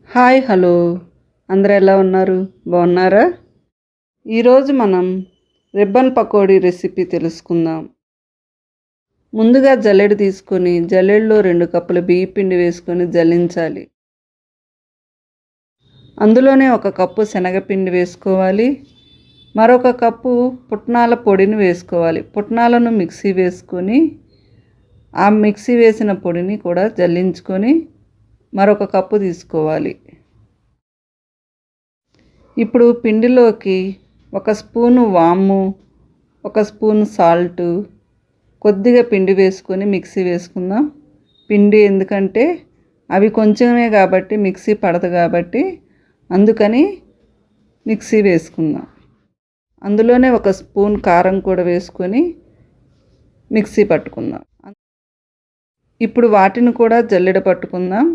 Hi hello అందరూ ఎలా ఉన్నారు? బాగున్నారా? ఈరోజు మనం రిబ్బన్ పకోడీ రెసిపీ తెలుసుకుందాం. ముందుగా జల్లెడ తీసుకొని జల్లెడలో 2 కప్పుల బియ్యం పిండి వేసుకొని జల్లించాలి. అందులోనే 1 కప్పు శనగపిండి వేసుకోవాలి. మరొక కప్పు పుట్నాల పొడిని వేసుకోవాలి. పుట్నాలను మిక్సీ వేసుకొని ఆ మిక్సీ వేసిన పొడిని కూడా జల్లించుకొని మరొక కప్పు తీసుకోవాలి. ఇప్పుడు పిండిలోకి 1 స్పూను వాము, 1 స్పూన్ సాల్ట్, కొద్దిగా పిండి వేసుకొని మిక్సీ వేసుకుందాం. పిండి ఎందుకంటే అవి కొంచెమే కాబట్టి మిక్సీ పడదు కాబట్టి అందుకని మిక్సీ వేసుకుందాం. అందులోనే 1 స్పూన్ కారం కూడా వేసుకొని మిక్సీ పట్టుకుందాం. ఇప్పుడు వాటిని కూడా జల్లెడ పట్టుకుందాం.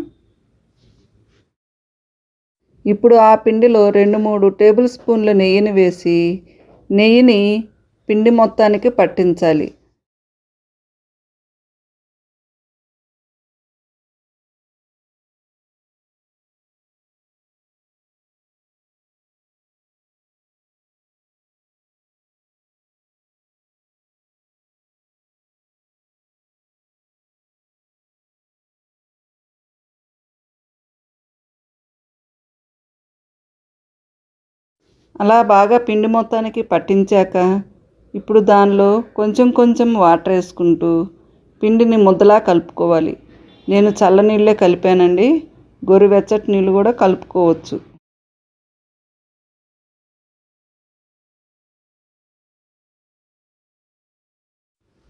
ఇప్పుడు ఆ పిండిలో 2-3 టేబుల్ స్పూన్ల నెయ్యిని వేసి నెయ్యిని పిండి మొత్తానికి పట్టించాలి. అలా బాగా పిండి మొత్తానికి పట్టించాక ఇప్పుడు దానిలో కొంచెం కొంచెం వాటర్ వేసుకుంటూ పిండిని ముద్దలా కలుపుకోవాలి. నేను చల్లనీళ్ళే కలిపానండి. గోరువెచ్చటి నీళ్ళు కూడా కలుపుకోవచ్చు.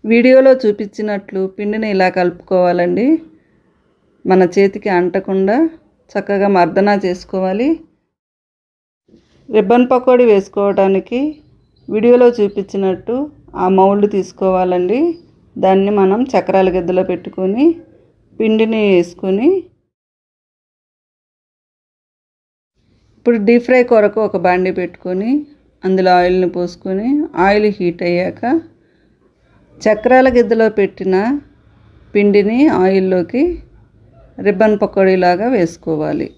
వీడియోలో చూపించినట్లు పిండిని ఇలా కలుపుకోవాలండి. మన చేతికి అంటకుండా చక్కగా మర్దన చేసుకోవాలి. రిబ్బన్ పకోడీ వేసుకోవడానికి వీడియోలో చూపించినట్టు ఆ మౌల్డ్ తీసుకోవాలండి. దాన్ని మనం చక్రాల గిద్దలో పెట్టుకొని పిండిని వేసుకొని ఇప్పుడు డీప్ ఫ్రై కొరకు ఒక బాండీ పెట్టుకొని అందులో ఆయిల్ని పోసుకొని ఆయిల్ హీట్ అయ్యాక చక్రాల గిద్దలో పెట్టిన పిండిని ఆయిల్లోకి రిబ్బన్ పకోడీలాగా వేసుకోవాలి.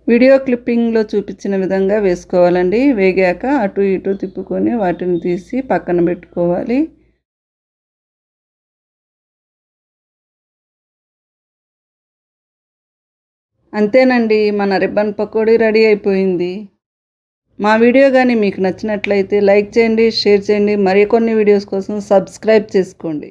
వీడియో క్లిప్పింగ్లో చూపించిన విధంగా వేసుకోవాలండి. వేగాక అటు ఇటు తిప్పుకొని వాటిని తీసి పక్కన పెట్టుకోవాలి. అంతేనండి, మన రిబ్బన్ పకోడీ రెడీ అయిపోయింది. మా వీడియో కానీ మీకు నచ్చినట్లయితే లైక్ చేయండి, షేర్ చేయండి. మరికొన్ని వీడియోస్ కోసం సబ్స్క్రైబ్ చేసుకోండి.